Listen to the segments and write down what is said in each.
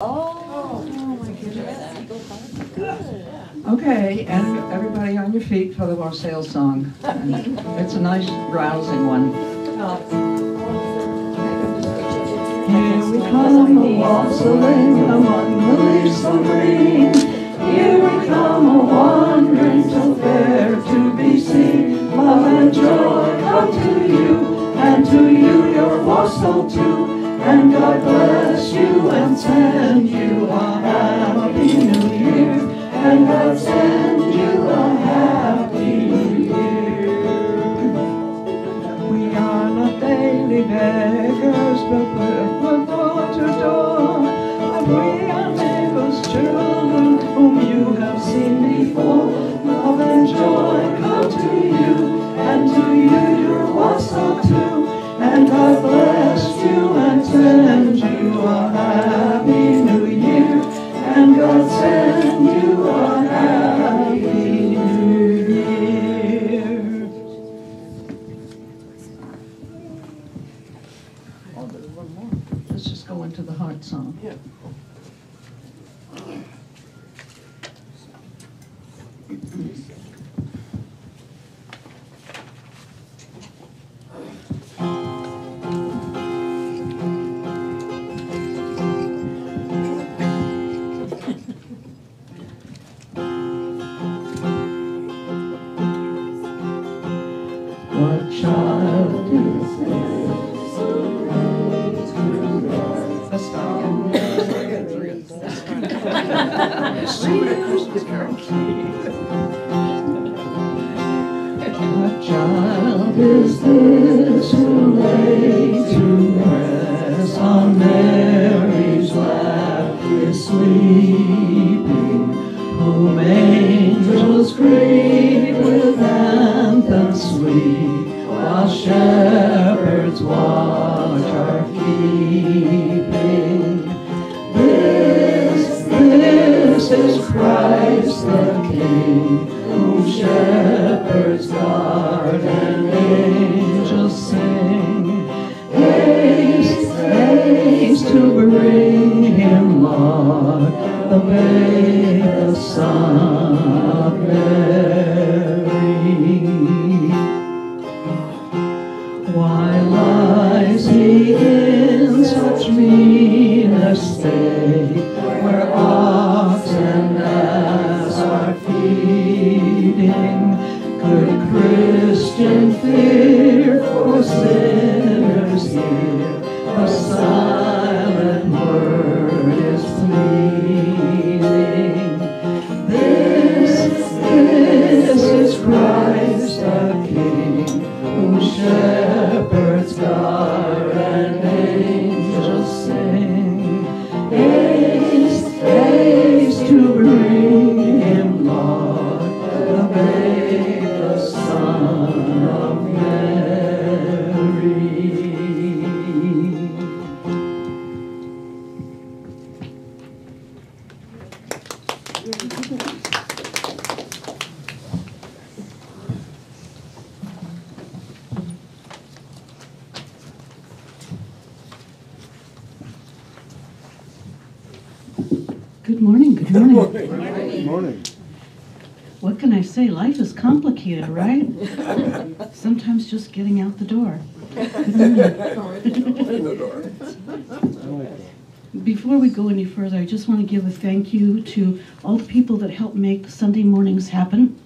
Oh my goodness. Okay, and everybody on your feet for the wassail song. And it's a nice, rousing one. Here we come, wassailing among the leaves so green. Here we come, wandering so fair to be seen. Love and joy come to you, and to you your wassail too. And God bless you and send you a happy new year. And God send you a happy new year. We are not daily beggars, but we're from door to door. And we are neighbors' children whom you have seen before. Love and joy come to you, and to you your wassail too. And God bless you and send you a happy new year. And God send you a happy new year. Oh, there's one more. Let's just go into the heart song. Yeah. What child is this? Let's start again. Sing a Christmas carol. What child is this who lay to rest on Mary's lap is sleeping, whom angels greet with anthems sweet, while shepherds watch are keeping? This is Christ the King, whom shepherds guard and angels sing. Haste, haste to bring him, Lord, the babe, the Son of Mary. Why lies he in such mean estate, where ox and ass are feeding? Good Christian, fear for sinners here, a silent word is pleading. This is Christ the King, whom shepherds guard and angels sing. Haste, haste to bring him, Lord, the babe, the Son of Mary. Good morning, good morning. Good morning. What can I say? Life is complicated, right? Sometimes just getting out the door. Before we go any further, I just want to give a thank you to all the people that help make Sunday mornings happen.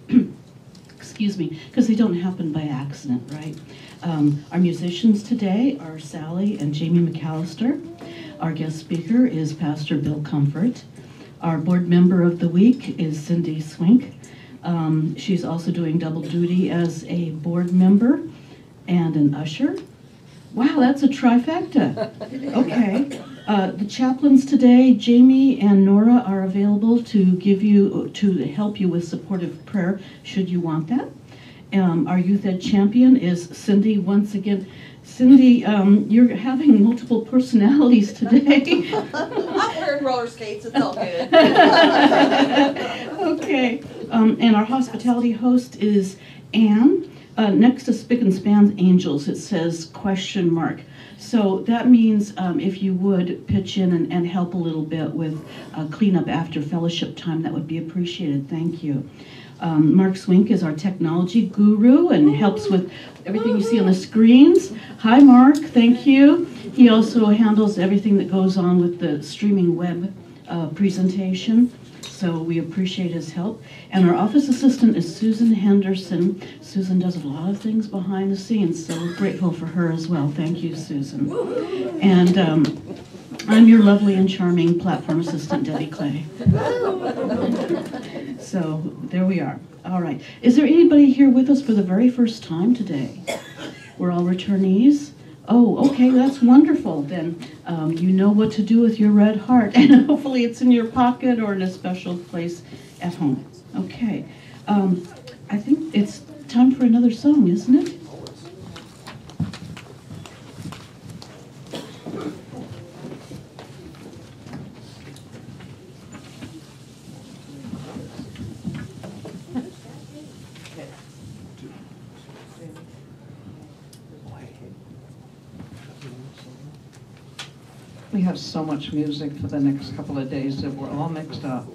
Excuse me, because they don't happen by accident, right? Our musicians today are Sally and Jamie McAllister. Our guest speaker is Pastor Bill Comfort. Our board member of the week is Cindy Swink. She's also doing double duty as a board member and an usher. Wow, that's a trifecta. Okay. The chaplains today, Jamie and Nora, are available to help you with supportive prayer should you want that. Our youth ed champion is Cindy once again. Cindy, you're having multiple personalities today. I'm wearing roller skates, it's all good. Okay, and our hospitality host is Anne. Next to Spick and Span's Angels, it says ? So that means if you would pitch in and help a little bit with cleanup after fellowship time, that would be appreciated. Thank you. Mark Swink is our technology guru and helps with everything you see on the screens. Hi, Mark. Thank you. He also handles everything that goes on with the streaming web presentation. So we appreciate his help. And our office assistant is Susan Henderson. Susan does a lot of things behind the scenes, so we're grateful for her as well. Thank you, Susan. And I'm your lovely and charming platform assistant, Debbie Clay. So there we are. All right. Is there anybody here with us for the very first time today? We're all returnees? Oh, okay, that's wonderful. Then you know what to do with your red heart, and hopefully it's in your pocket or in a special place at home. Okay. I think it's time for another song, isn't it? We have so much music for the next couple of days that we're all mixed up.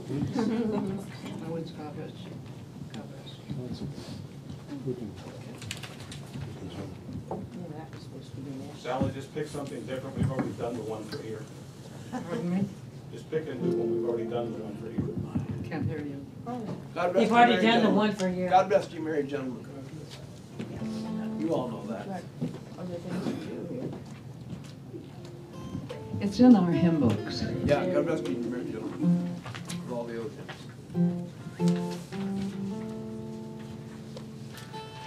Sally, just pick something different. We've already done the one for here. Pardon me? Just pick a new one. We've already done the one for here. Can't hear you. God bless You've you, already married done the gentlemen. one for you. God bless you, married gentlemen. You all know that. It's in our hymn books. Yeah, God bless you, married gentlemen. With all the other things.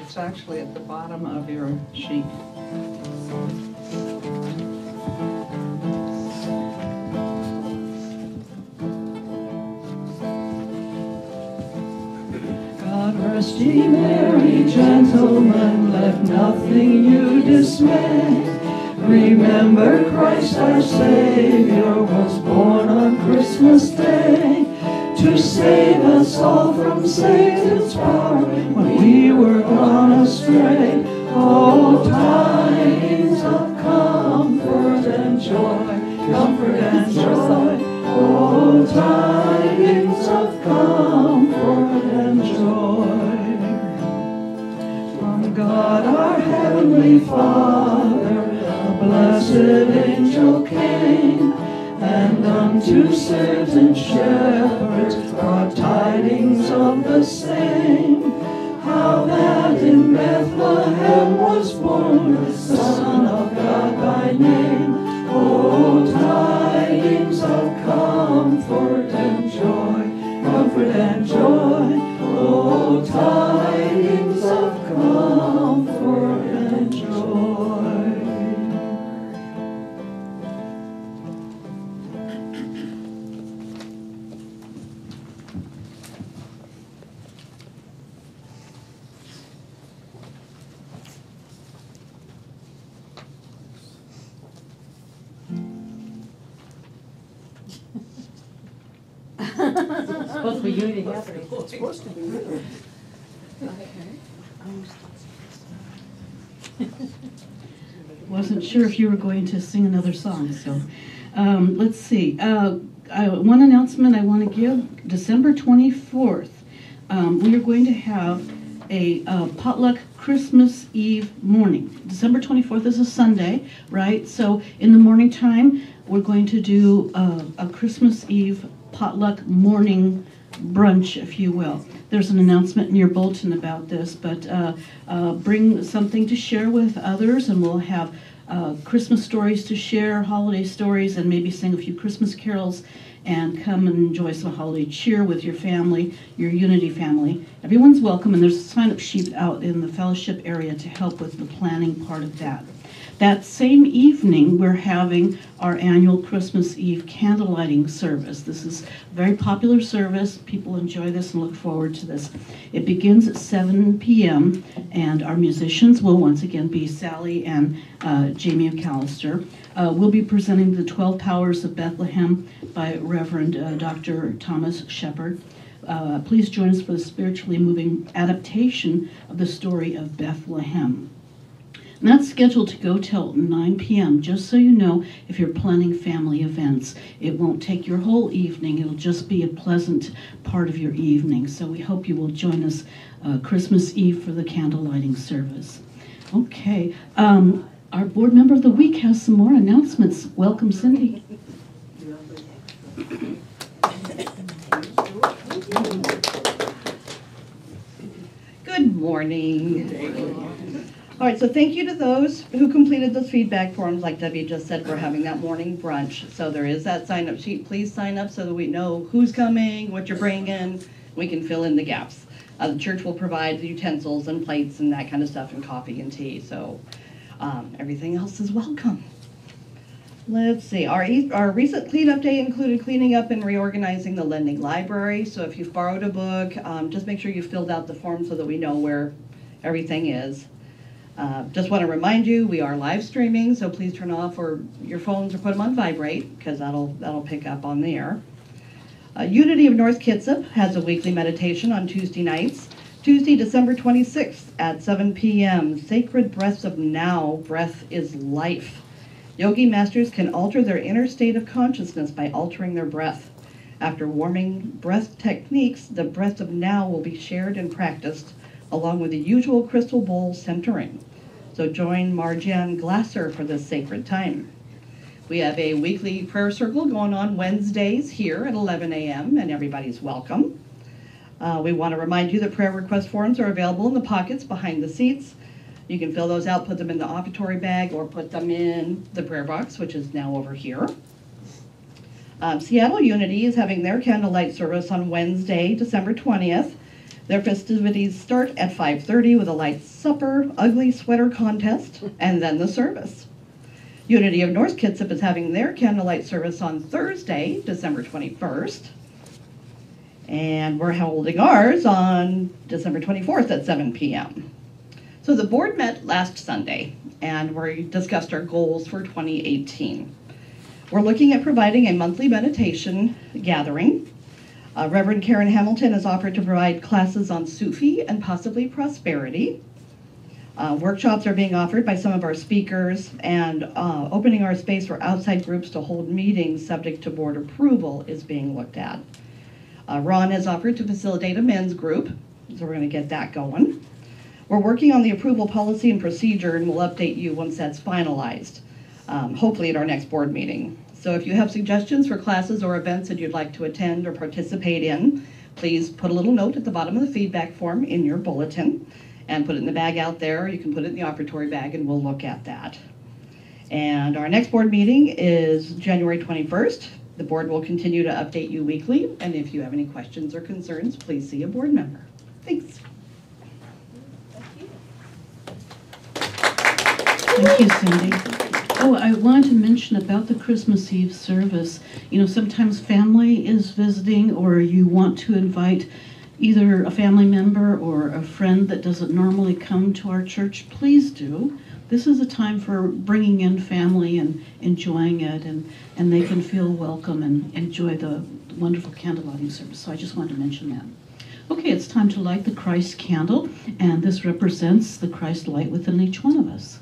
It's actually at the bottom of your sheet. God rest ye merry gentlemen, let nothing you dismay. Remember Christ our Savior was born on Christmas Day to save us all from Satan's power when we were gone astray. Oh, tidings of comfort and joy, comfort and joy. Oh, tidings of comfort and joy. From God our Heavenly Father, a blessed angel came, and unto certain shepherds brought tidings of the same, how that in Bethlehem was born the Son of God by name. Oh, tidings of comfort and joy, comfort and joy. Oh, tidings of comfort and joy. It's supposed to be unity happening. It's supposed to be. Wasn't sure if you were going to sing another song, so let's see. One announcement I want to give, December 24th, we are going to have a potluck Christmas Eve morning. December 24th is a Sunday, right? So in the morning time, we're going to do a Christmas Eve potluck morning brunch, if you will. There's an announcement in your bulletin about this, but bring something to share with others, and we'll have Christmas stories to share, holiday stories, and maybe sing a few Christmas carols, and come and enjoy some holiday cheer with your family, your Unity family. Everyone's welcome, and there's a sign-up sheet out in the fellowship area to help with the planning part of that. That same evening, we're having our annual Christmas Eve candlelighting service. This is a very popular service. People enjoy this and look forward to this. It begins at 7 p.m., and our musicians will once again be Sally and Jamie McAllister. We'll be presenting the 12 Powers of Bethlehem by Reverend Dr. Thomas Shepard. Please join us for the spiritually moving adaptation of the story of Bethlehem. And that's scheduled to go till 9 p.m., just so you know, if you're planning family events. It won't take your whole evening. It'll just be a pleasant part of your evening. So we hope you will join us Christmas Eve for the candle lighting service. Okay, our board member of the week has some more announcements. Welcome, Cindy. Good morning. All right, so thank you to those who completed those feedback forms. Like Debbie just said, we're having that morning brunch. So there is that sign-up sheet. Please sign up so that we know who's coming, what you're bringing. We can fill in the gaps. The church will provide the utensils and plates and that kind of stuff, and coffee and tea. So everything else is welcome. Let's see, our recent cleanup day included cleaning up and reorganizing the lending library. So if you've borrowed a book, just make sure you filled out the form so that we know where everything is. Just want to remind you, we are live streaming, so please turn off your phones or put them on vibrate, because that'll pick up on the air. Unity of North Kitsap has a weekly meditation on Tuesday nights. Tuesday, December 26th at 7 p.m. Sacred Breaths of Now, Breath is Life. Yogi masters can alter their inner state of consciousness by altering their breath. After warming breath techniques, the breath of now will be shared and practiced, along with the usual crystal bowl centering. So join Marjan Glasser for this sacred time. We have a weekly prayer circle going on Wednesdays here at 11 a.m., and everybody's welcome. We want to remind you that prayer request forms are available in the pockets behind the seats. You can fill those out, put them in the offertory bag, or put them in the prayer box, which is now over here. Seattle Unity is having their candlelight service on Wednesday, December 20th. Their festivities start at 5:30 with a light supper, ugly sweater contest, and then the service. Unity of North Kitsap is having their candlelight service on Thursday, December 21st. And we're holding ours on December 24th at 7 p.m. So the board met last Sunday, and we discussed our goals for 2018. We're looking at providing a monthly meditation gathering. Reverend Karen Hamilton has offered to provide classes on Sufi and possibly prosperity. Workshops are being offered by some of our speakers, and opening our space for outside groups to hold meetings subject to board approval is being looked at. Ron has offered to facilitate a men's group, so we're going to get that going. We're working on the approval policy and procedure, and we'll update you once that's finalized, hopefully at our next board meeting. So if you have suggestions for classes or events that you'd like to attend or participate in, please put a little note at the bottom of the feedback form in your bulletin and put it in the bag out there. You can put it in the offertory bag, and we'll look at that. And our next board meeting is January 21st. The board will continue to update you weekly, and if you have any questions or concerns, please see a board member. Thanks. Thank you, Cindy. Oh, I wanted to mention about the Christmas Eve service. You know, sometimes family is visiting, or you want to invite either a family member or a friend that doesn't normally come to our church. Please do. This is a time for bringing in family and enjoying it, and they can feel welcome and enjoy the wonderful candle lighting service. So I just wanted to mention that. Okay, it's time to light the Christ candle, and this represents the Christ light within each one of us.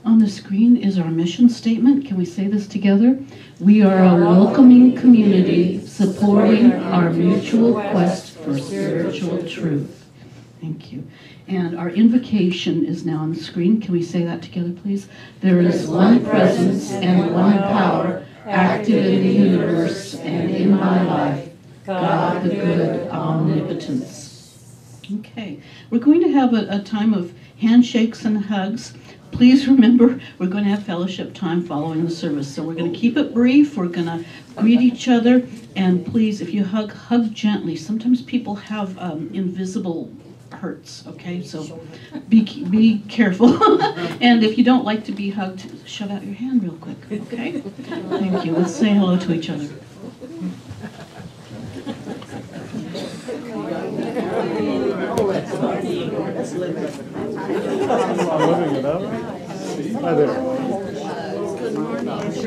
On the screen is our mission statement. Can we say this together? We are a welcoming community supporting our mutual quest for spiritual truth. Thank you. And our invocation is now on the screen. Can we say that together, please? There is one presence and one power active in the universe and in my life, God the good omnipotence. Okay, we're going to have a time of handshakes and hugs. Please remember, we're going to have fellowship time following the service, so we're going to keep it brief. We're going to greet each other, and please, if you hug, hug gently. Sometimes people have invisible hurts, okay? So be careful. And if you don't like to be hugged, shove out your hand real quick, okay? Thank you. Let's say hello to each other. Living it up. Hi there. Good morning.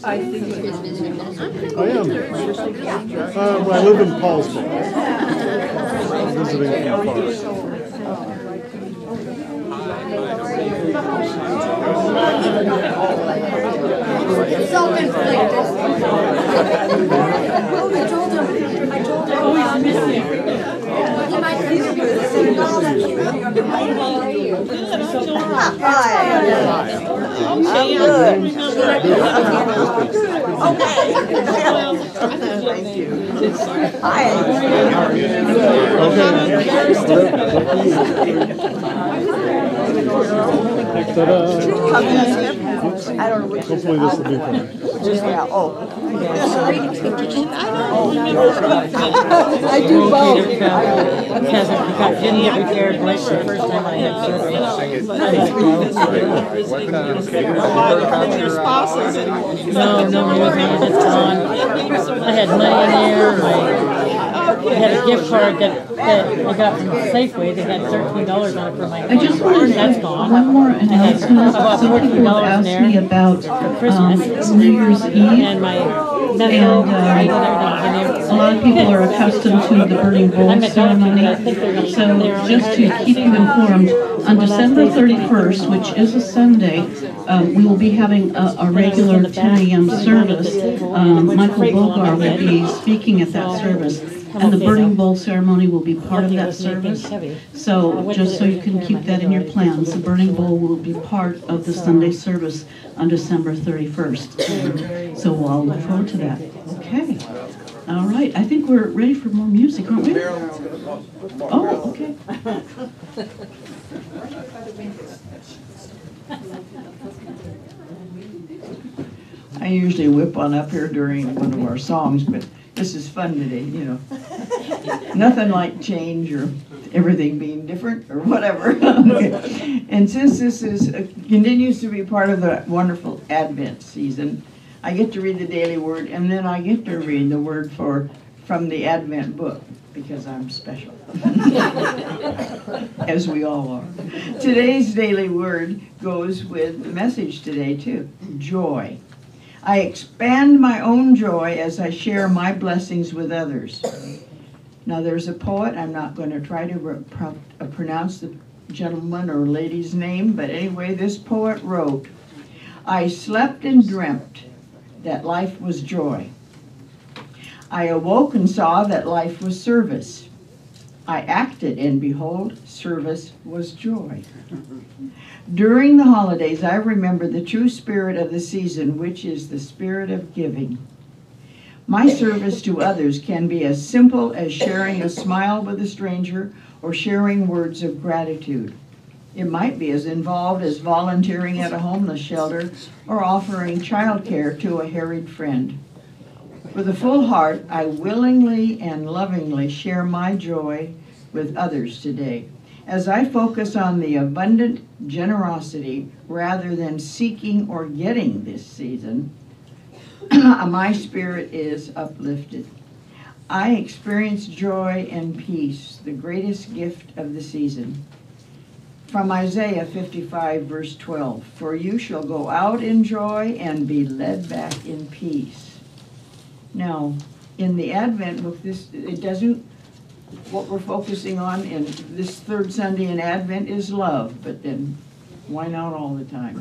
I am. Well, I live in Paulsville. I'm visiting from far. Hopefully this will be fun. I do both. Hasn't got any repaired like the first time I had surgery. No, nobody was on it. It's gone. I had money in there. I had a gift card that I got from Safeway. They had $13 on it for my I just wanted that's to gone. one more announcement. About Some people $14 have in asked me there about New Year's Eve. and my medical And a lot of people are accustomed to the burning bowl ceremony. So just to keep you informed, on December 31st, which is a Sunday, we will be having a regular 10 a.m. service. Michael Bogar will be speaking at that service. And the burning bowl ceremony will be part of that service. So just so you can keep that in your plans, the burning bowl will be part of the Sunday service on December 31st. So we'll all look forward to that. Okay. All right. I think we're ready for more music, aren't we? Oh, okay. I usually whip on up here during one of our songs, but this is fun today, you know. Nothing like change or everything being different or whatever. Okay. And since this is continues to be part of the wonderful Advent season, I get to read the daily word, and then I get to read the word from the Advent book, because I'm special, as we all are. Today's daily word goes with the message today too, joy. I expand my own joy as I share my blessings with others. Now there's a poet, I'm not going to try to pronounce the gentleman or lady's name, but anyway, this poet wrote, I slept and dreamt that life was joy. I awoke and saw that life was service. I acted and behold, service was joy. During the holidays, I remember the true spirit of the season, which is the spirit of giving. My service to others can be as simple as sharing a smile with a stranger or sharing words of gratitude. It might be as involved as volunteering at a homeless shelter or offering childcare to a harried friend. With a full heart, I willingly and lovingly share my joy with others today, as I focus on the abundant generosity rather than seeking or getting this season. My spirit is uplifted. I experience joy and peace, the greatest gift of the season. From Isaiah 55, verse 12, for you shall go out in joy and be led back in peace. Now, in the Advent book, what we're focusing on in this third Sunday in Advent is love, but then why not all the time,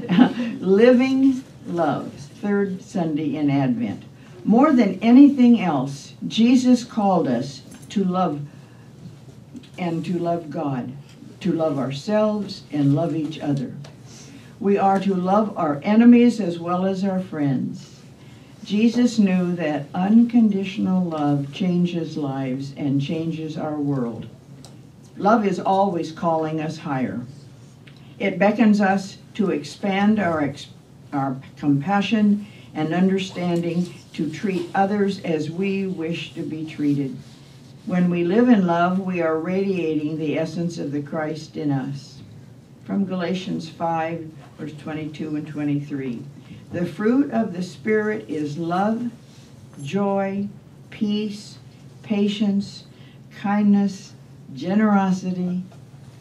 huh? Living love, third Sunday in Advent. More than anything else, Jesus called us to love and to love God, to love ourselves and love each other. We are to love our enemies as well as our friends. Jesus knew that unconditional love changes lives and changes our world. Love is always calling us higher. It beckons us to expand our compassion and understanding to treat others as we wish to be treated. When we live in love, we are radiating the essence of the Christ in us. From Galatians 5, verse 22 and 23. The fruit of the Spirit is love, joy, peace, patience, kindness, generosity,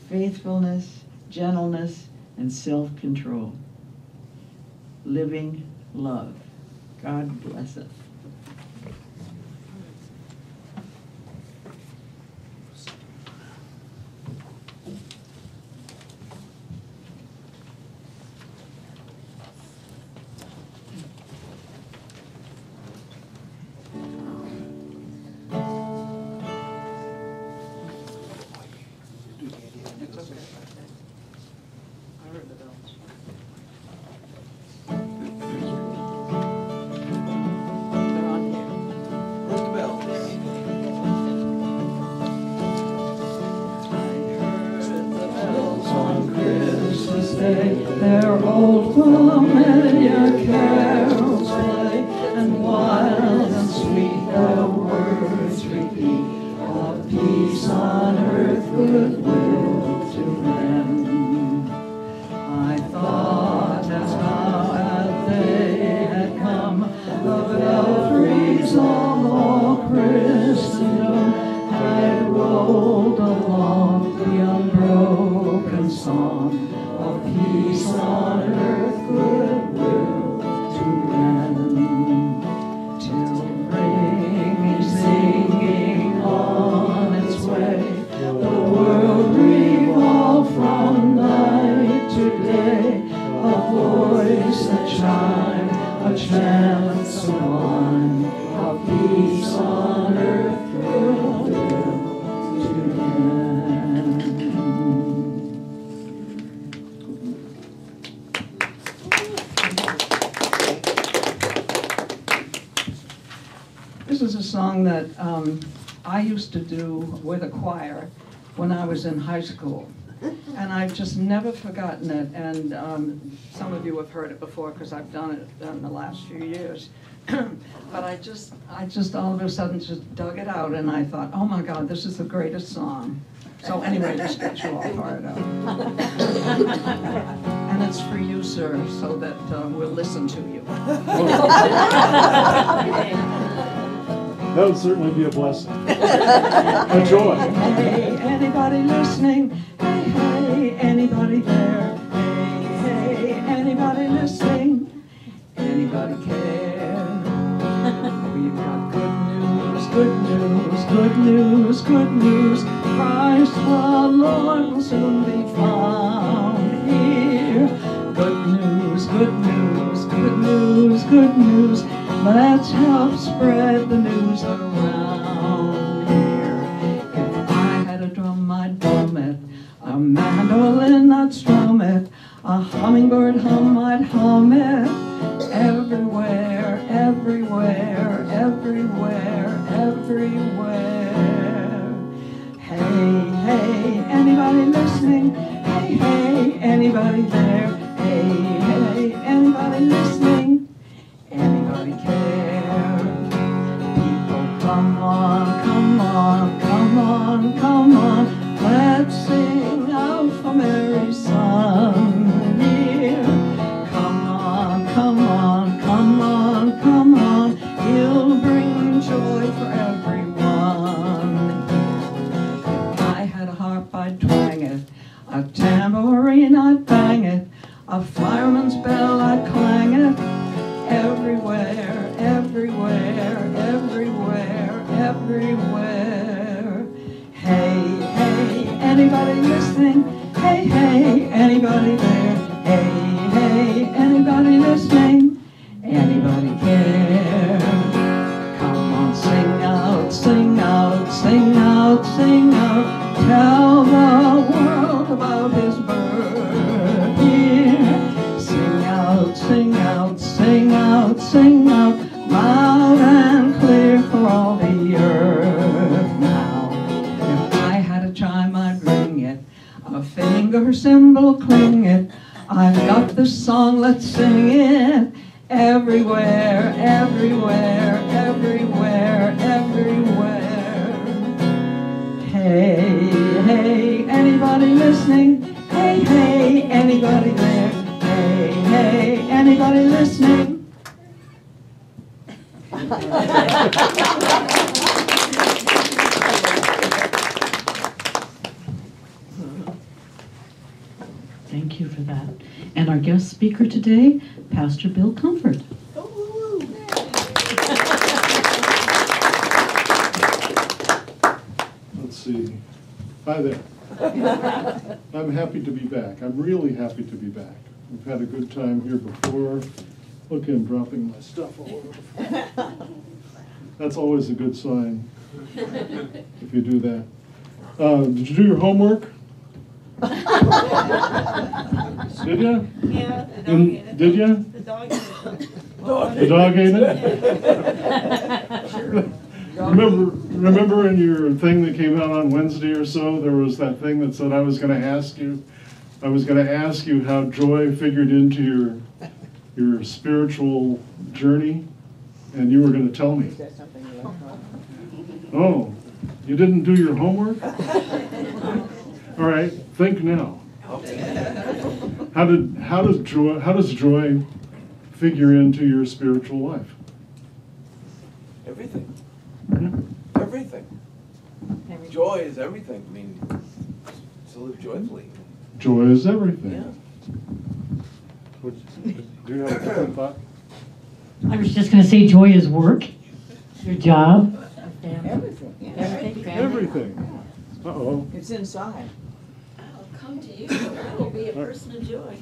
faithfulness, gentleness, and self-control. Living love. God bless us. Their old familiar carols play, and wild and sweet the words repeat of peace on earth, goodwill to men. I thought as how as they had come, the belfries of all Christendom had rolled along the unbroken song of peace on earth, goodwill to men, till ringing, singing on its way, the world revolved from night to day, a voice, a chime, a chant sublime of peace on earth, goodwill to men. This is a song that I used to do with a choir when I was in high school. And I've just never forgotten it. And some of you have heard it before because I've done it in the last few years. But I just all of a sudden just dug it out and I thought, oh my God, this is the greatest song. So anyway, just get you all fired up. And it's for you, sir, so that we'll listen to you. That would certainly be a blessing. A joy. Hey, anybody listening? Hey, hey, anybody there? Hey, hey, anybody listening? Anybody care? We've got good news, good news, good news, good news. Christ the Lord will soon be found here. Good news, good news, good news, good news. Let's help spread the news around here. If I had a drum, I'd drum it. A mandolin, I'd strum it. A hummingbird hum, I'd hum it. Everywhere, everywhere, everywhere, everywhere. Hey, hey, anybody listening? Hey, hey, anybody there? Hey, hey, anybody listening? Anybody care? People, come on, come on, come on, come on. Let's sing out for Mary's son here. Come on, come on, come on, come on. He'll bring joy for everyone. If I had a harp, I'd twang it. A tambourine, I'd bang it. A fireman's bell, I'd clang it. Everywhere, everywhere, everywhere, everywhere. Hey, hey, anybody listening? Hey, hey, anybody there? Hey, hey, anybody listening? Anybody care? Come on, sing out, sing out, sing out, sing out. Tell the world about his birth here. Sing out, sing out, sing out, sing out, loud and clear for all the earth now. If I had a chime, I'd ring it, a finger cymbal cling it. I've got this song, let's sing it. Everywhere, everywhere, everywhere, everywhere. Hey, hey, anybody listening? Hey, hey, anybody there? Hey, hey, anybody listening? guest speaker today, Pastor Bill Comfort. Let's see. Hi there. I'm happy to be back. I'm really happy to be back. We've had a good time here before. Look, I'm dropping my stuff all over. That's always a good sign if you do that. Did you do your homework? Did you? Yeah. Did you? The dog ate it. The dog ate it? Remember in your thing that came out on Wednesday or so, there was that thing that said I was going to ask you how joy figured into your spiritual journey, and you were going to tell me. Oh, you didn't do your homework? All right, think now. How does joy figure into your spiritual life? Everything. Hmm? Everything. Joy is everything. I mean, to live joyfully. Joy is everything. Yeah. Do you have a different thought? I was just gonna say joy is work, your job. Everything, yeah. Everything. Everything. Uh-oh. It's inside. I'll come to you. I will be a person of joy.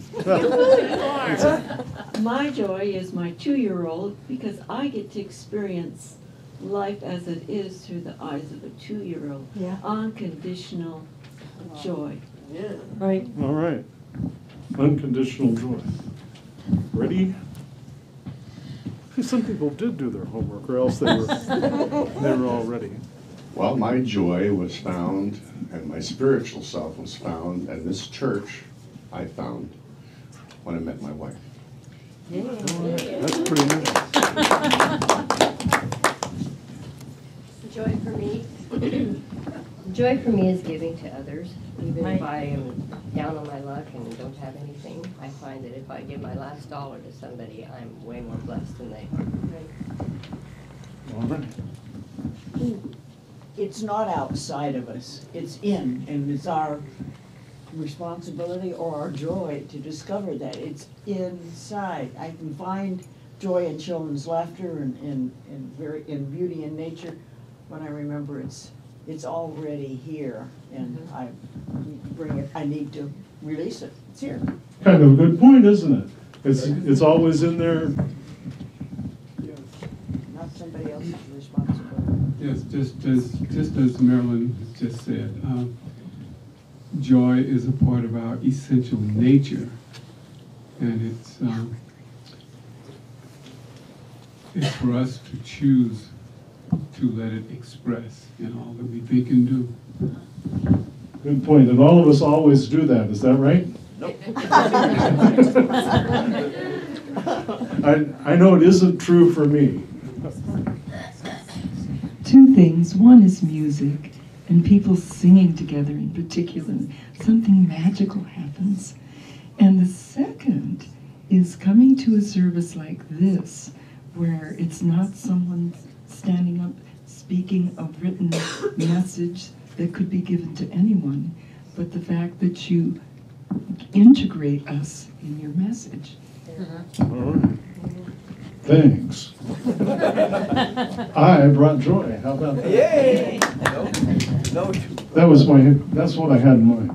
My joy is my 2-year-old because I get to experience life as it is through the eyes of a 2-year-old. Yeah. Unconditional joy. Yeah. Right. All right. Unconditional joy. Ready? Some people did do their homework, or else they were all ready. Well, my joy was found, and my spiritual self was found, and this church I found when I met my wife. That's pretty nice. Joy for me. Joy for me is giving to others. Even if I am down on my luck and don't have anything, I find that if I give my last dollar to somebody, I'm way more blessed than they are. All right. It's not outside of us, it's in, and it's our responsibility or our joy to discover that. It's inside. I can find joy in children's laughter and in beauty in nature when I remember it's already here, and I need to bring it, I need to release it. It's here. Kind of a good point, isn't it? It's always in there. Not somebody else's responsibility. Yes, just as Marilyn has just said, joy is a part of our essential nature, and it's for us to choose to let it express in all that we think and do. Good point. And all of us always do that. Is that right? Nope. I know it isn't true for me. Two things. One is music and people singing together in particular. Something magical happens. And the second is coming to a service like this, where it's not someone standing up speaking a written message that could be given to anyone, but the fact that you integrate us in your message. All right. Thanks. I brought joy. How about that? Yay! No. That's what I had in mind.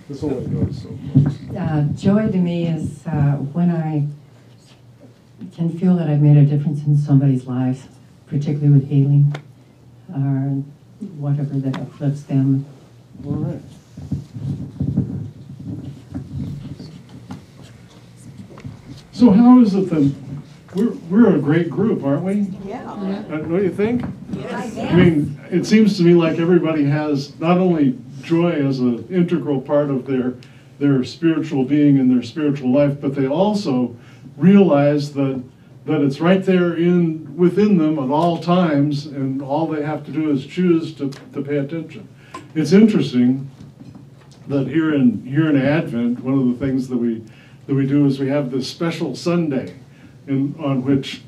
This only goes so close. Joy to me is when I can feel that I've made a difference in somebody's life, particularly with healing or whatever that uplifts them. All right. So how is it that we're a great group, aren't we? Yeah. Don't you think? Yes. I mean, it seems to me like everybody has not only joy as an integral part of their spiritual being and their spiritual life, but they also realize that it's right there within them at all times, and all they have to do is choose to pay attention. It's interesting that here in Advent, one of the things that we do is we have this special Sunday on which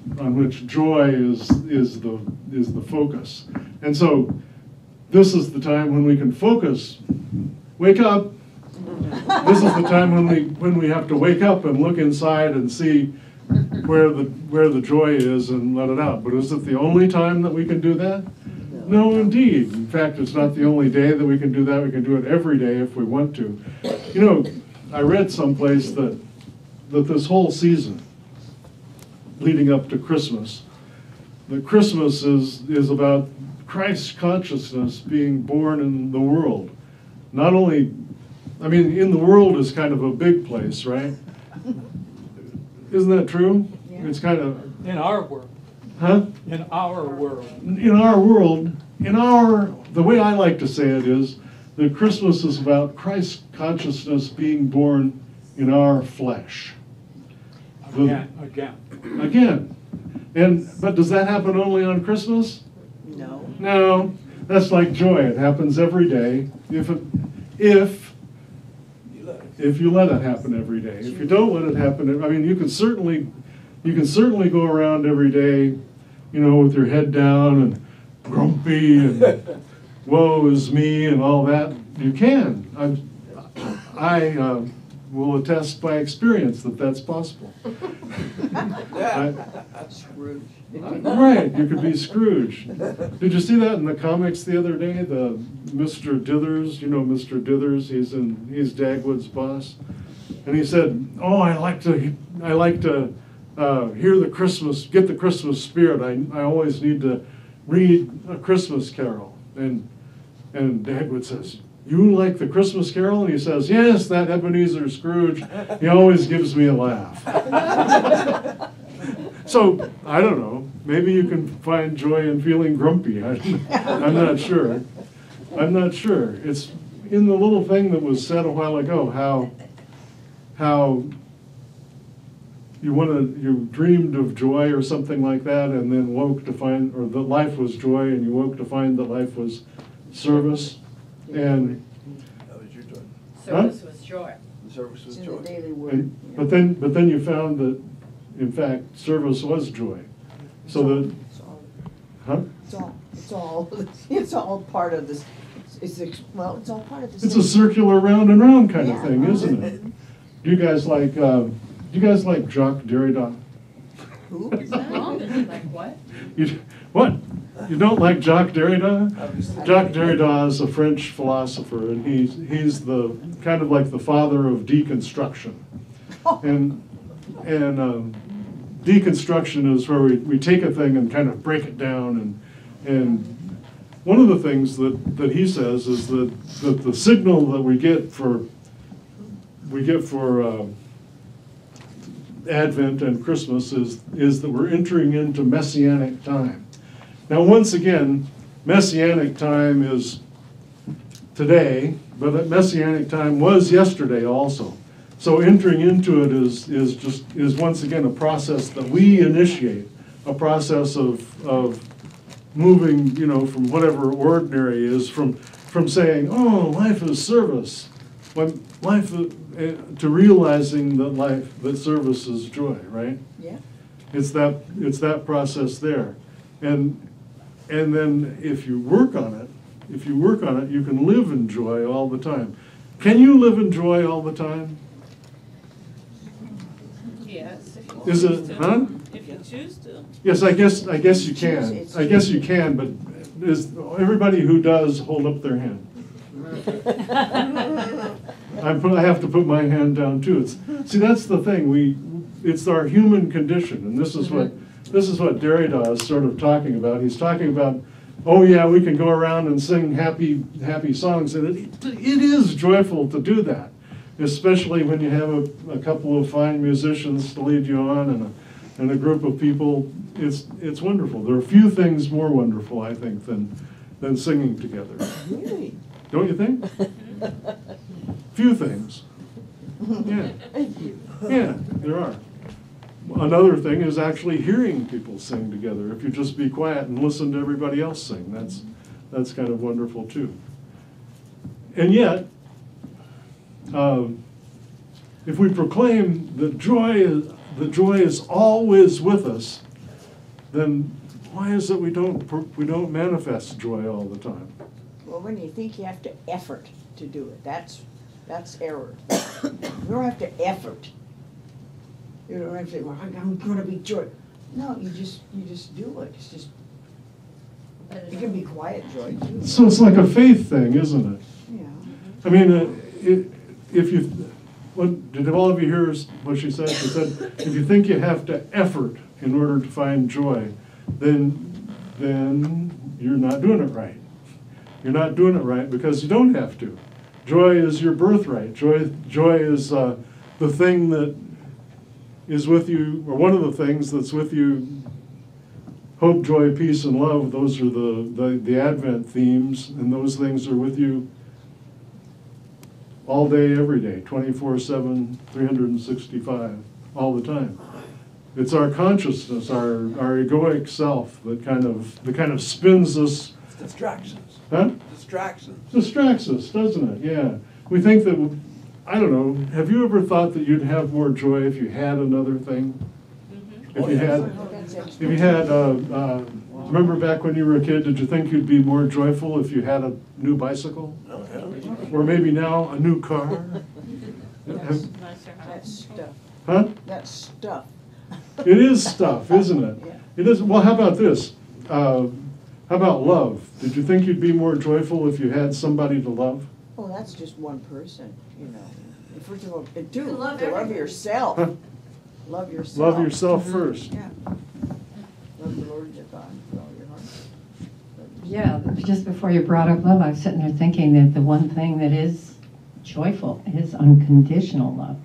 joy is the focus. And so this is the time when we can focus. Wake up. this is the time when we have to wake up and look inside and see where the joy is and let it out. But is it the only time that we can do that? No, indeed. In fact, it's not the only day that we can do that. We can do it every day if we want to. You know, I read someplace that this whole season leading up to Christmas, that Christmas is about Christ's consciousness being born in the world. Not only, I mean, in the world is kind of a big place, right? Isn't that true? Yeah. It's kind of... In our world. Huh? In our world. In our world, the way I like to say it is that Christmas is about Christ's consciousness being born in our flesh. Again. But does that happen only on Christmas? No. No. That's like joy. It happens every day. If you let it happen every day. If you don't let it happen, I mean, you can certainly go around every day, you know, with your head down and grumpy and woe is me and all that. You can. I will attest by experience that that's possible. Scrooge. Right, you could be Scrooge. Did you see that in the comics the other day? The Mr. Dithers, you know Mr. Dithers, he's Dagwood's boss. And he said, "Oh, I like to hear get the Christmas spirit. I always need to read a Christmas carol." And Dagwood says, "You like the Christmas carol?" And he says, "Yes, that Ebenezer Scrooge, he always gives me a laugh." So, I don't know, maybe you can find joy in feeling grumpy. I'm not sure. It's in the little thing that was said a while ago, how you dreamed of joy or something like that, and then woke to find, or that life was joy, and you woke to find that life was service. And that was your joy. Service was joy. Service was It's joy. in the daily word. But then you found that, in fact, service was joy. So that, huh? It's all part of this. It's all part of this. It's a circular round and round kind of thing, isn't it? Do you guys like Jacques Derrida? Who? Like what? What? You don't like Jacques Derrida? Jacques Derrida is a French philosopher, and he's the kind of like the father of deconstruction. And deconstruction is where we take a thing and kind of break it down, and one of the things that he says is that the signal that we get for Advent and Christmas is that we're entering into Messianic time. Now, once again, Messianic time is today, but Messianic time was yesterday also. So entering into it is once again a process that we initiate, a process of moving, you know, from whatever ordinary is, from saying, "Oh, life is service," when life to realizing that service is joy, right? Yeah. It's that process there, and then if you work on it, you can live in joy all the time. Can you live in joy all the time? Yes. Is it, huh? If you choose to. Yes, I guess you can. I guess you can, but is everybody who does hold up their hand? I have to put my hand down too. See, that's the thing. It's our human condition, and this is what Derrida is sort of talking about. He's talking about, oh yeah, we can go around and sing happy songs, and it is joyful to do that, especially when you have a couple of fine musicians to lead you on and a group of people. It's wonderful. There are few things more wonderful, I think, than singing together. Really? Don't you think? Few things. Yeah. Yeah, there are. Another thing is actually hearing people sing together. If you just be quiet and listen to everybody else sing, that's kind of wonderful too. And yet, if we proclaim that joy is always with us, then why is it we don't manifest joy all the time? Well, when you think you have to effort to do it, that's That's error. You don't have to effort. You don't have to say, well, I'm gonna be joy. No, you just do it. It's just, you can be quiet joy too. So it's like a faith thing, isn't it? Yeah. I mean, if you, did all of you hear what she said? She said, if you think you have to effort in order to find joy, then you're not doing it right. You're not doing it right because you don't have to. Joy is your birthright. Joy is the thing that is with you, or one of the things that's with you. Hope, joy, peace, and love, those are the Advent themes, and those things are with you all day, every day, 24/7, 365, all the time. It's our consciousness, our egoic self that kind of spins us. It's distractions. Huh? Distractions. Distracts us, doesn't it? Yeah. We think that, I don't know, have you ever thought that you'd have more joy if you had another thing? If you had, remember back when you were a kid, did you think you'd be more joyful if you had a new bicycle? Or maybe now a new car? That's stuff. Huh? That's stuff. It is stuff, isn't it? It is. Well, how about this? How about love? Did you think you'd be more joyful if you had somebody to love? Oh, that's just one person, you know. First of all, You to love love everything. yourself. Huh? Love yourself. Love yourself first. Yeah. Love the Lord your God with all your heart. Yeah, just before you brought up love, I was sitting there thinking that the one thing that is joyful is unconditional love.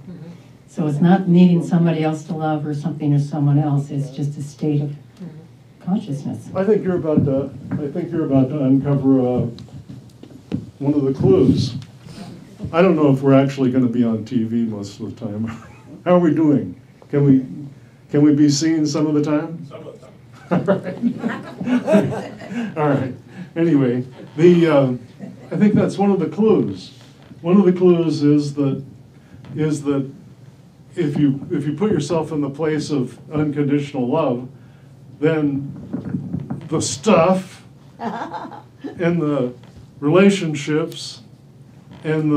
So it's not needing somebody else to love or something or someone else. It's just a state of consciousness. I think you're about to uncover one of the clues. I don't know if we're actually going to be on TV most of the time. How are we doing? Can we be seen some of the time? Some of the time. All right. Anyway, I think that's one of the clues. One of the clues is that if you put yourself in the place of unconditional love, then the stuff and the relationships and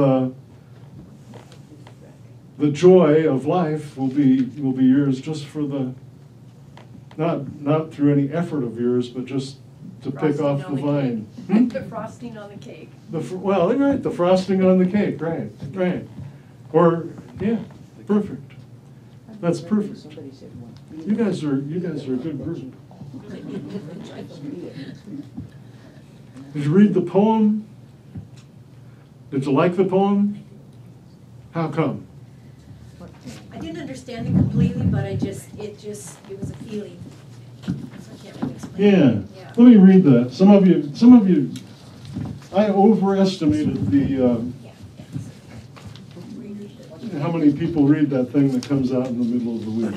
the joy of life will be yours just for the not through any effort of yours, but just to pick off the vine. The frosting on the cake. Well, right, the frosting on the cake, right. Or yeah, perfect. That's perfect. You guys are a good group. Did you read the poem? Did you like the poem? How come? I didn't understand it completely, but it was a feeling. So I can't really explain it. Yeah. Let me read that. Some of you, I overestimated the how many people read that thing that comes out in the middle of the week.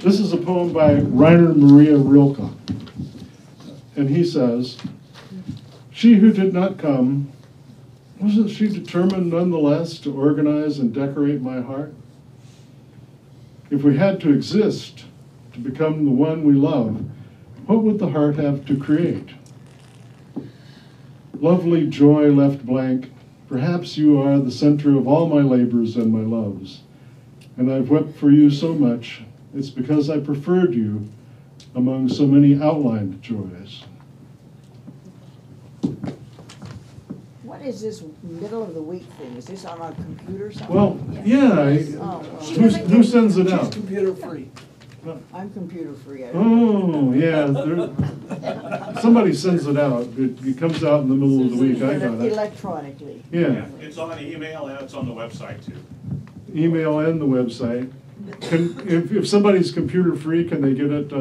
This is a poem by Rainer Maria Rilke. And he says, "She who did not come, wasn't she determined nonetheless to organize and decorate my heart? If we had to exist to become the one we love, what would the heart have to create? Lovely joy left blank, perhaps you are the center of all my labors and my loves. And I've wept for you so much, it's because I preferred you among so many outlined joys." What is this middle of the week thing? Is this on our computer somewhere? Well, yeah, who sends it out? She's computer free. I'm computer free. I don't Oh, yeah, somebody sends it out. It comes out in the middle of the week, I got it. Electronically. Yeah, It's on email and it's on the website too. email and the website. If somebody's computer free, can they get it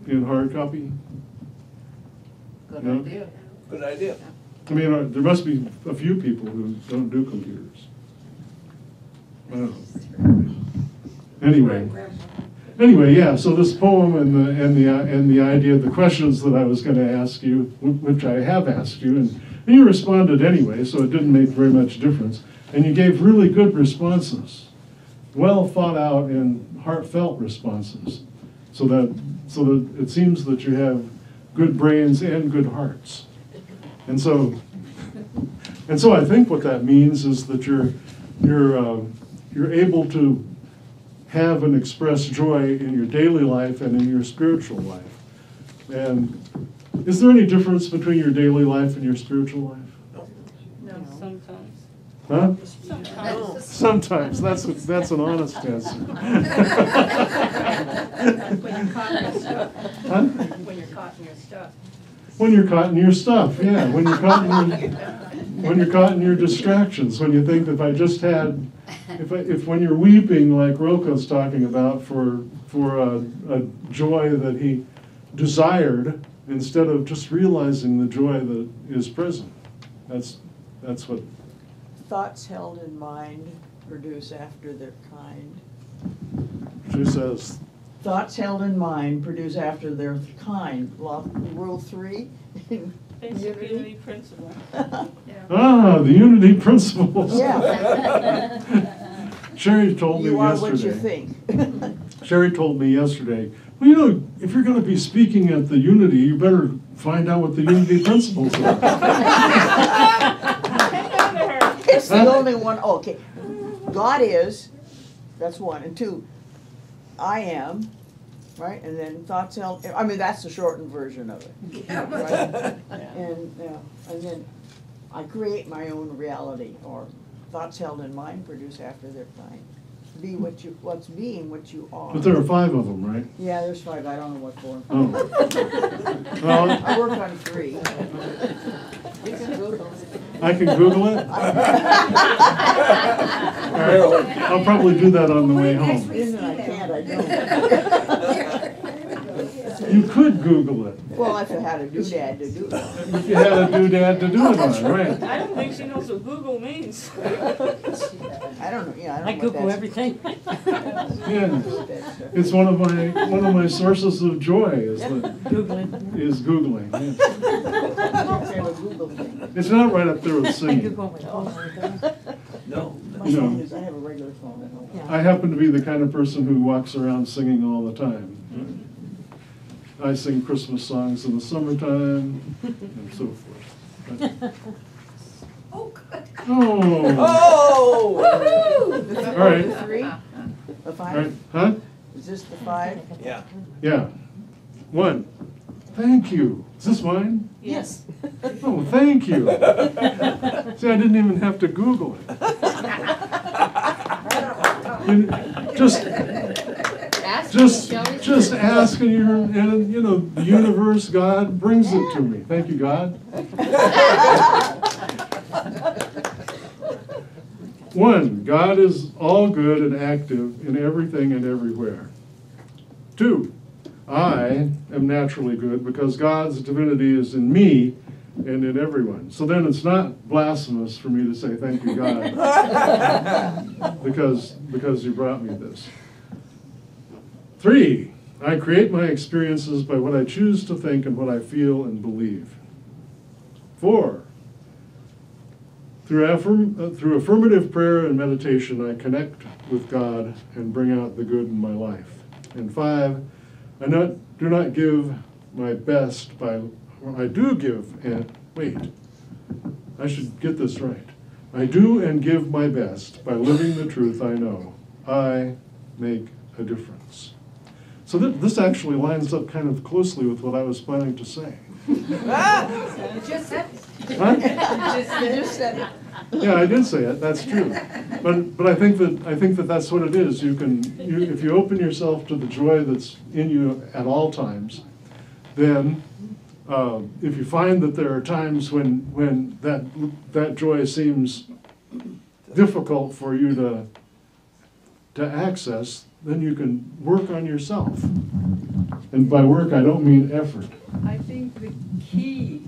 in hard copy? Good No? idea. Good idea. I mean, there must be a few people who don't do computers. I don't know. Anyway, yeah. So this poem and the idea, the questions that I was going to ask you, which I have asked you, and you responded anyway, so it didn't make very much difference. And you gave really good responses, well thought out and heartfelt responses, so that it seems that you have good brains and good hearts. And so I think what that means is that you're able to have and express joy in your daily life and in your spiritual life. And is there any difference between your daily life and your spiritual life? No. Sometimes. Huh? Sometimes. Sometimes. That's an honest answer. When you're caught in your stuff. Huh? When you're caught in your stuff. When you're caught in your stuff, yeah. When you're caught in your distractions. When you think if I just had, if when you're weeping like Roko's talking about for a joy that he desired, instead of just realizing the joy that is present. That's what. Thoughts held in mind produce after their kind. She says. Thoughts held in mind produce after their kind. Rule 3. Basic unity principle. Ah, the unity principles. Yeah. Sherry told me You are yesterday. what you think. Sherry told me yesterday, well, you know, if you're going to be speaking at the unity, you better find out what the unity principles are. It's the only one. Oh, okay. God is, that's one. And 2, I am, right? And then thoughts held, I mean, that's the shortened version of it. Right? And then I create my own reality, or thoughts held in mind produce after their kind. Be what you, what's being what you are. But there are 5 of them, right? Yeah, there's 5. I don't know what for. Oh. Well, I work on 3. You can Google it. I can Google it? All right. I'll probably do that on the way home. I can't, I don't. You could Google it. Well, if I had a doodad to do it. If you had a doodad to do it on, right? I don't think she knows what Google means. I don't know, yeah, I don't know. I what Google that's- everything. Yeah. It's one of my sources of joy is Googling. Googling. Yes. It's a Google thing. It's not right up there with I singing. Google my phone. No. My No. phone is, I have a regular phone at home. I happen to be the kind of person who walks around singing all the time. I sing Christmas songs in the summertime and so forth. But- Oh, good. oh. Oh! All right. The 3? The 5? All right. Huh? Is this the 5? Yeah. Yeah. 1. Thank you. Is this mine? Yes. Oh, thank you. See, I didn't even have to Google it. Just ask, and you know, the universe, God brings it to me. Thank you, God. 1, God is all good and active in everything and everywhere. 2, I am naturally good because God's divinity is in me and in everyone. So then it's not blasphemous for me to say thank you, God, because you brought me this. 3, I create my experiences by what I choose to think and what I feel and believe. 4, through affirmative prayer and meditation, I connect with God and bring out the good in my life. And 5, I do not give my best by, I do give, and wait, I should get this right. I do and give my best by living the truth I know. I make a difference. So this actually lines up kind of closely with what I was planning to say. You just said it. Huh? You just said it. Yeah, I did say it. That's true. But I think that that's what it is. If you open yourself to the joy that's in you at all times, then if you find that there are times when that joy seems difficult for you to access, then you can work on yourself. And by work, I don't mean effort. I think the key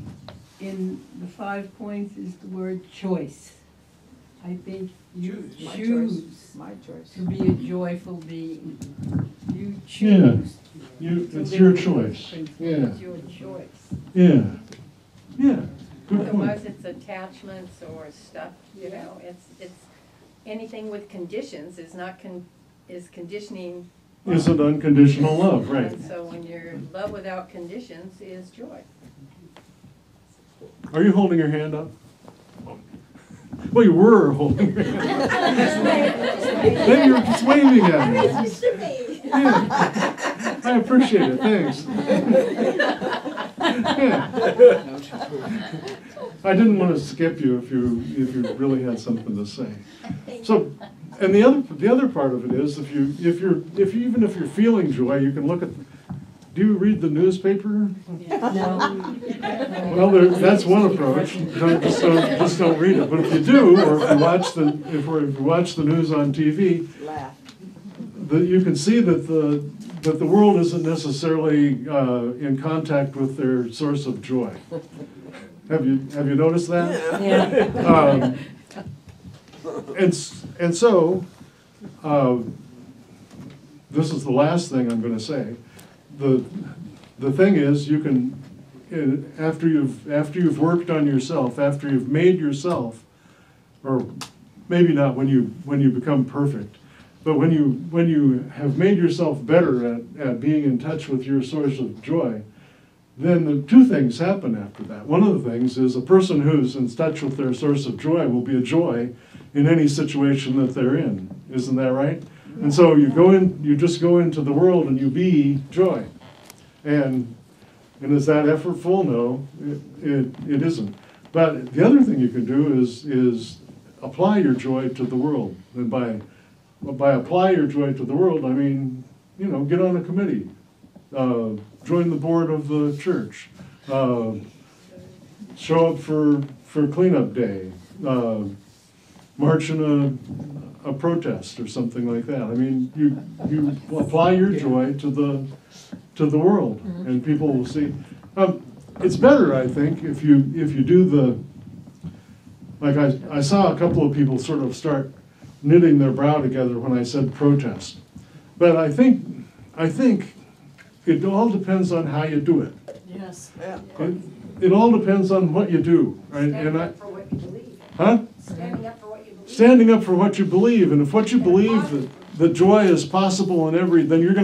in the 5 points is the word choice. I think you choose My choice. to be a joyful being. You Yeah. choose. It's your choice. Yeah. It's your choice. Yeah. Yeah. Good point. Otherwise, it's attachments or stuff, you know, it's anything with conditions is not is conditioning. Isn't unconditional love, right? And so when you're love without conditions is joy. Are you holding your hand up? Well, you were holding your hand. Then you're just waving at me. Yeah. I appreciate it, thanks. Yeah. I didn't want to skip you if you really had something to say. So, and the other part of it is even if you're feeling joy, you can look at. Do you read the newspaper? No. Well, that's one approach. Just don't read it. But if you do, or if you watch the news on TV, you can see that the world isn't necessarily in contact with their source of joy. Have you noticed that? Yeah. And so this is the last thing I'm going to say. The thing is, you can, after you've worked on yourself, after you've made yourself, or maybe not when you become perfect, but when you have made yourself better at being in touch with your source of joy, then the two things happen after that. One of the things is a person who's in touch with their source of joy will be a joy in any situation that they're in. Isn't that right? And so you just go into the world and you be joy. And is that effortful? No, it isn't. But the other thing you can do is apply your joy to the world. And by apply your joy to the world, I mean, get on a committee, join the board of the church, show up for cleanup day, march in a protest or something like that. I mean, you apply your joy to the world, and people will see. It's better, I think, if you do like I saw a couple of people sort of start knitting their brow together when I said protest, but I think it all depends on how you do it. Yes. It all depends on what you do, right? Standing up for what you believe. Huh? Standing up for what you believe. Standing up for what you believe, and if what you believe that joy is possible in then you're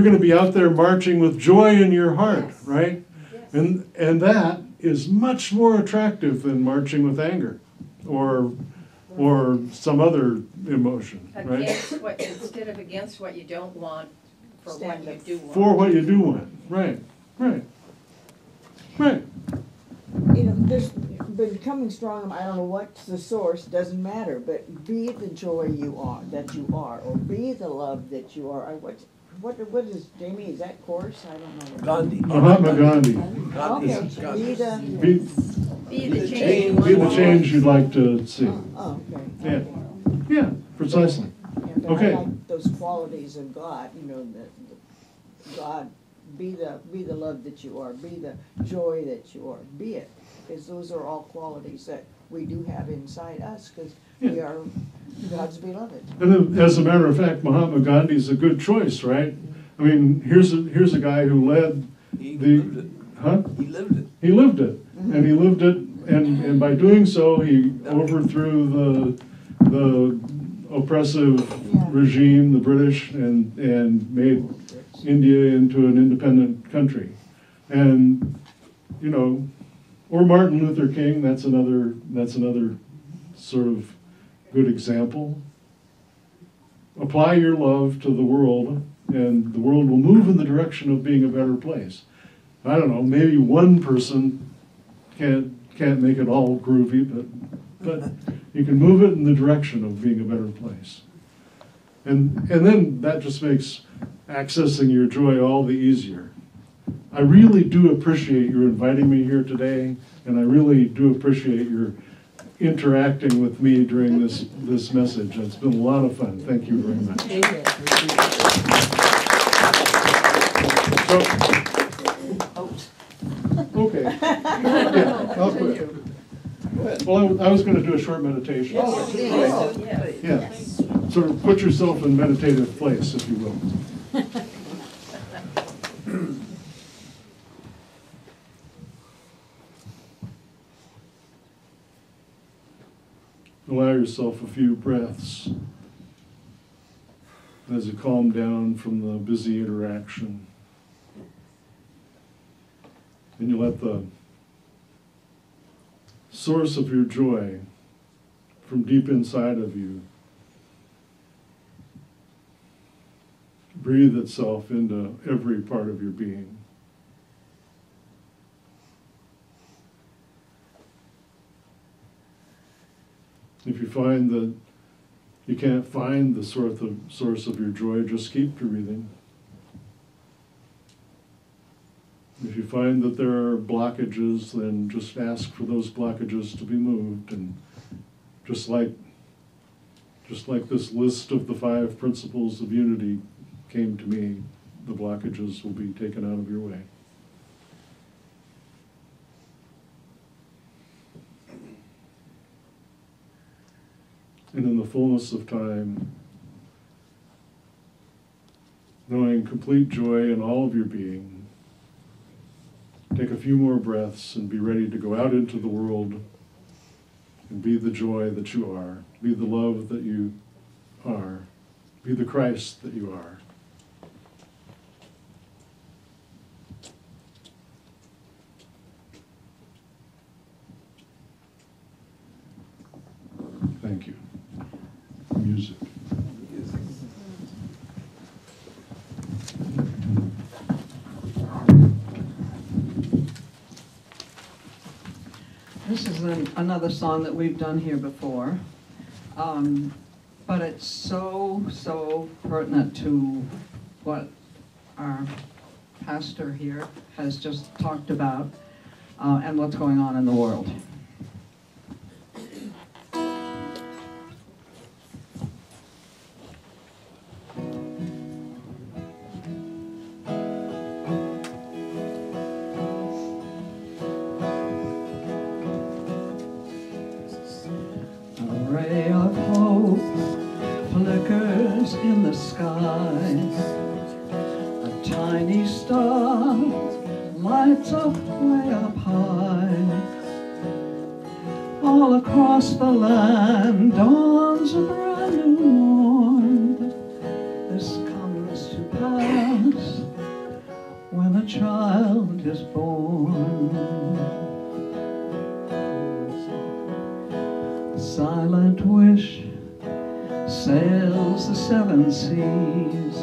gonna be out there marching with joy in your heart, right? Yes. And that is much more attractive than marching with anger, or some other emotion, right? Instead of against what you don't want, for what you do want. For what you do want, right. There's becoming strong. I don't know what's the source. Doesn't matter. But be the joy that you are, or be the love that you are. What is Jamie? Is that course? I don't know. Gandhi. Mahatma Gandhi. Okay. Be the change. Be the change you'd like to see. Okay. Yeah, precisely. Yeah, Okay. I like those qualities of God. God, be the love that you are. Be the joy that you are. Be it, because those are all qualities that we do have inside us, because we are God's beloved. And as a matter of fact, Mahatma Gandhi is a good choice, right? I mean, here's a guy who led He lived it. Huh? He lived it. He lived it, and he lived it, and by doing so, he overthrew the oppressive regime, the British, and made India into an independent country. And or Martin Luther King, that's another sort of good example. Apply your love to the world, and the world will move in the direction of being a better place. I don't know, maybe one person can't make it all groovy, but you can move it in the direction of being a better place. And then that just makes accessing your joy all the easier. I really do appreciate your inviting me here today, and I really do appreciate your interacting with me during this message. It's been a lot of fun. Thank you very much. Okay. Yeah, I'll quit. Well, I was going to do a short meditation. Yeah. Sort of put yourself in meditative place, if you will. Allow yourself a few breaths as you calm down from the busy interaction. And you let the source of your joy from deep inside of you breathe itself into every part of your being. If you find that you can't find the source of your joy, just keep breathing. If you find that there are blockages, then just ask for those blockages to be moved. And just like this list of the 5 principles of unity came to me, the blockages will be taken out of your way. And in the fullness of time, knowing complete joy in all of your being, take a few more breaths and be ready to go out into the world and be the joy that you are, be the love that you are, be the Christ that you are. Thank you. Music. This is another song that we've done here before, but it's so pertinent to what our pastor here has just talked about and what's going on in the world. In the sky, a tiny star lights up way up high. All across the land dawns a brand new morn. This comes to pass when a child is born. Silent wish sails the 7 seas.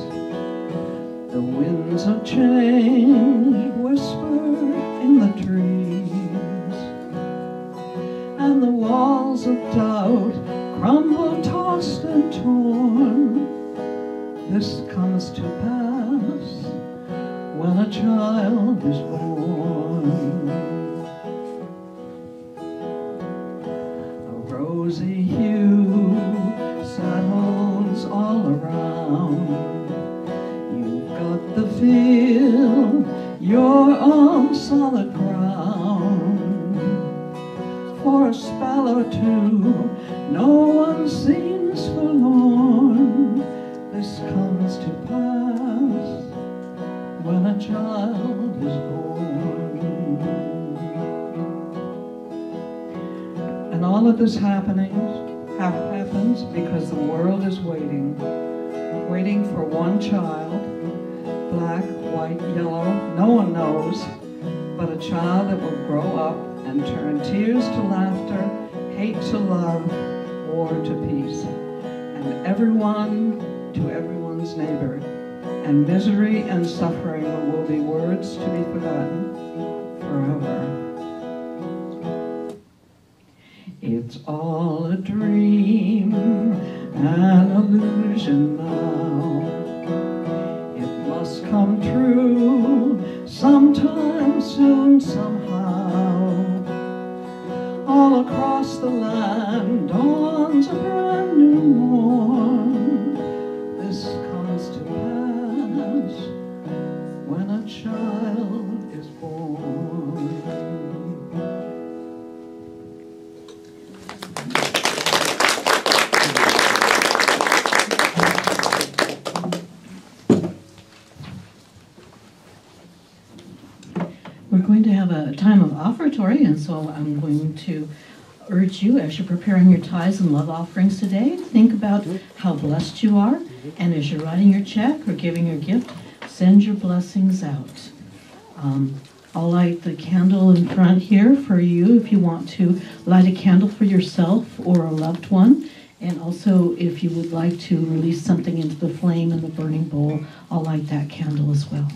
The winds of change whisper in the trees, and the walls of doubt crumble, tossed and torn. This comes to pass when a child is born. A rosy hue settles all around. You've got the feel you're on solid ground. For a spell or two, no one seems forlorn. This comes to pass when a child is born. And all of this happens because the world is waiting for one child, black, white, yellow, no one knows, but a child that will grow up and turn tears to laughter, hate to love, war to peace, and everyone to everyone's neighbor, and misery and suffering will be words to be forgotten forever. It's all a dream, an illusion now. It must come true sometime soon, somehow. All across the land dawns a brand new morn. This comes to pass when a child is born. We're going to have a time of offertory, and so I'm going to urge you, as you're preparing your tithes and love offerings today, think about how blessed you are, and as you're writing your check or giving your gift, send your blessings out. I'll light the candle in front here for you if you want to light a candle for yourself or a loved one. And also, if you would like to release something into the flame in the burning bowl, I'll light that candle as well.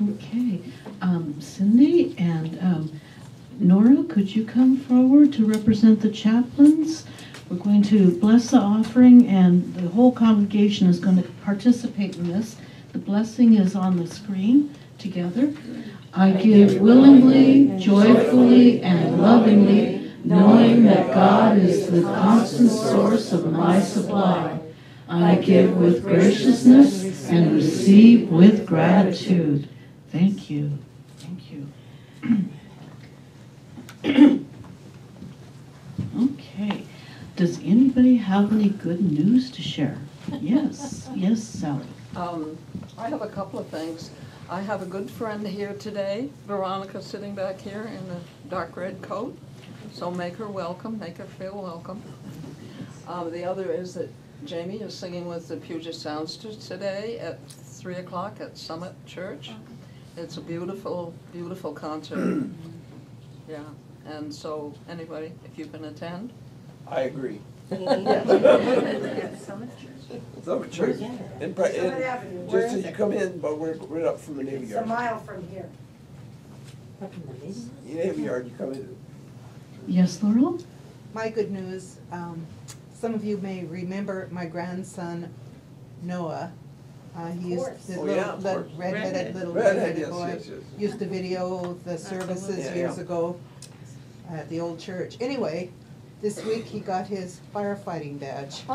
Okay, Cindy and Nora, could you come forward to represent the chaplains? We're going to bless the offering, and the whole congregation is going to participate in this. The blessing is on the screen together. I give willingly, joyfully, and lovingly, knowing that God is the constant source of my supply. I give with graciousness and receive with gratitude. Thank you. Thank you. Okay. Does anybody have any good news to share? Yes. Yes, Sally. I have a couple of things. I have a good friend here today, Veronica, sitting back here in the dark red coat. So make her welcome, make her feel welcome. The other is that Jamie is singing with the Puget Soundsters today at 3 o'clock at Summit Church. It's a beautiful, beautiful concert. Yeah, and so anybody, if you can attend. I agree. At Summit Church. Summit Church. Summit Avenue. Where Just is as you it? come in, but we're right up from the Navy It's a Yard. mile from here. Navy Yard, you come in. Yes, Laurel? My good news, some of you may remember my grandson Noah. He used course. the Oh, little, yeah, of the course. redheaded little Redhead, redheaded yes, boy. yes, yes. Used to video the services Yeah, years yeah. ago at the old church. Anyway, this week he got his firefighting badge. You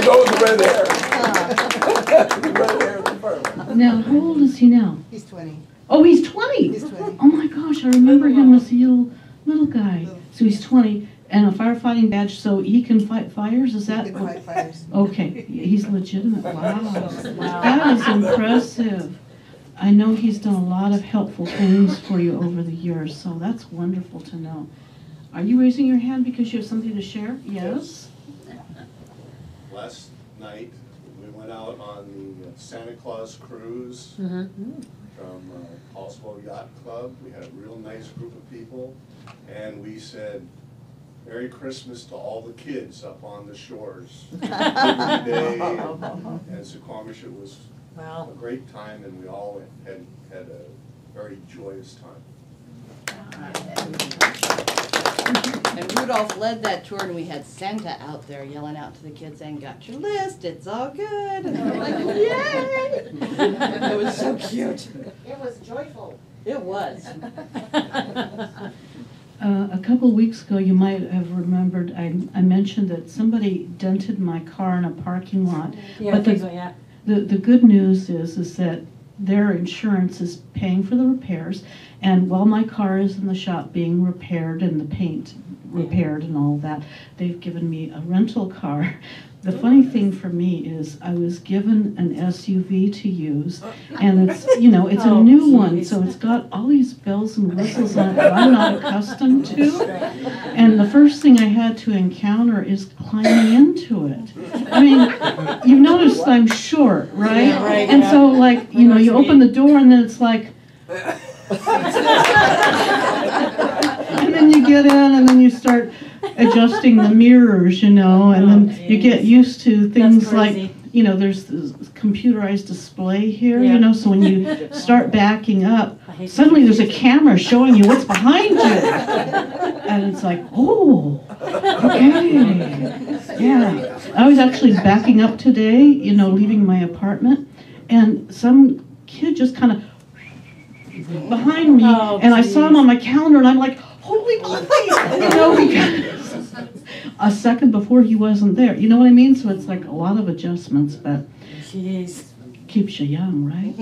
know the red hair. The red hair, the fireman. Now, how old is he now? He's 20. Oh, he's 20? He's 20. Oh my gosh, I remember him as a little guy. So he's 20 and a firefighting badge, so he can fight fires, is that? He can fight fires. Okay, he's legitimate, wow. That is impressive. I know he's done a lot of helpful things for you over the years, so that's wonderful to know. Are you raising your hand because you have something to share? Yes? Last night, we went out on the Santa Claus cruise Mm-hmm. from Paulsbo Yacht Club. We had a real nice group of people, and we said, Merry Christmas to all the kids up on the shores. Liberty Day and Suquamish. It was a great time, and we all had a very joyous time. And Rudolph led that tour, and we had Santa out there yelling out to the kids saying, "Got your list, it's all good." And they're like, "Yay!" It was so cute. It was joyful. It was. A couple of weeks ago, you might have remembered, I mentioned that somebody dented my car in a parking lot. Yeah, But I think so, yeah. the good news is that their insurance is paying for the repairs, and while my car is in the shop being repaired and the paint repaired and all that, they've given me a rental car. The funny thing for me is I was given an SUV to use, and it's, it's a new one, so it's got all these bells and whistles on it that I'm not accustomed to. And the first thing I had to encounter is climbing into it. I mean, you've noticed I'm short, right? Yeah, right, and yeah. so, like, you open the door and then it's like, and then you get in and then you start adjusting the mirrors, and then you get used to things like, there's this computerized display here, so when you start backing up, suddenly there's a camera showing you what's behind you. And it's like, oh, okay. Yeah. I was actually backing up today, leaving my apartment, and some kid just kind of behind me, and I saw him on my calendar, and I'm like, holy moly, because a second before he wasn't there. You know what I mean? So it's like a lot of adjustments, but keeps you young, right?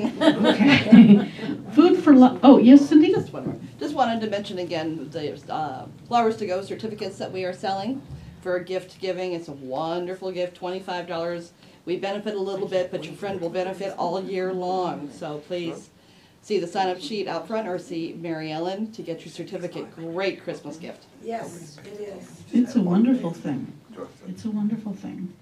Okay. Food for life. Oh, yes, Cindy? Just wanted to mention again the Flowers to Go certificates that we are selling for gift giving. It's a wonderful gift, $25. We benefit a little bit, but your friend will benefit all year long. So please see the sign-up sheet out front or see Mary Ellen to get your certificate. Great Christmas gift. Yes, it is. It's a wonderful thing. It's a wonderful thing.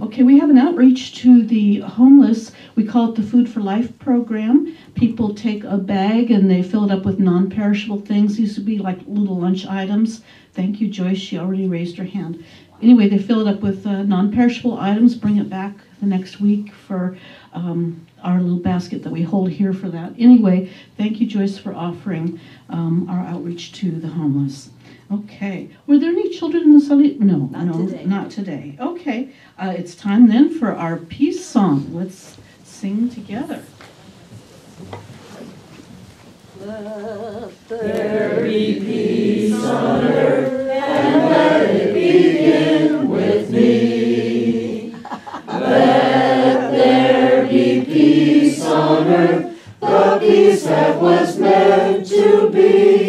Okay, we have an outreach to the homeless. We call it the Food for Life program. People take a bag and they fill it up with non-perishable things. These would be like little lunch items. Thank you, Joyce. She already raised her hand. Anyway, they fill it up with non-perishable items, bring it back the next week for our little basket that we hold here for that. Anyway, thank you, Joyce, for offering our outreach to the homeless. Okay. Were there any children in the Sunday? No, not today. Okay. It's time then for our peace song. Let's sing together. Let there be peace on earth, and let it begin with me. Let there be peace on earth, the peace that was meant to be.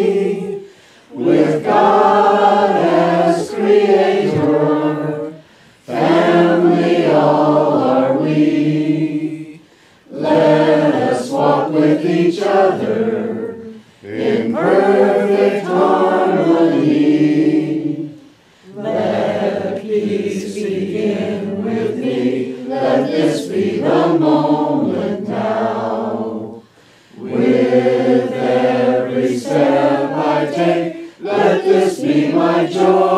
Let this be the moment now. With every step I take, let this be my joy.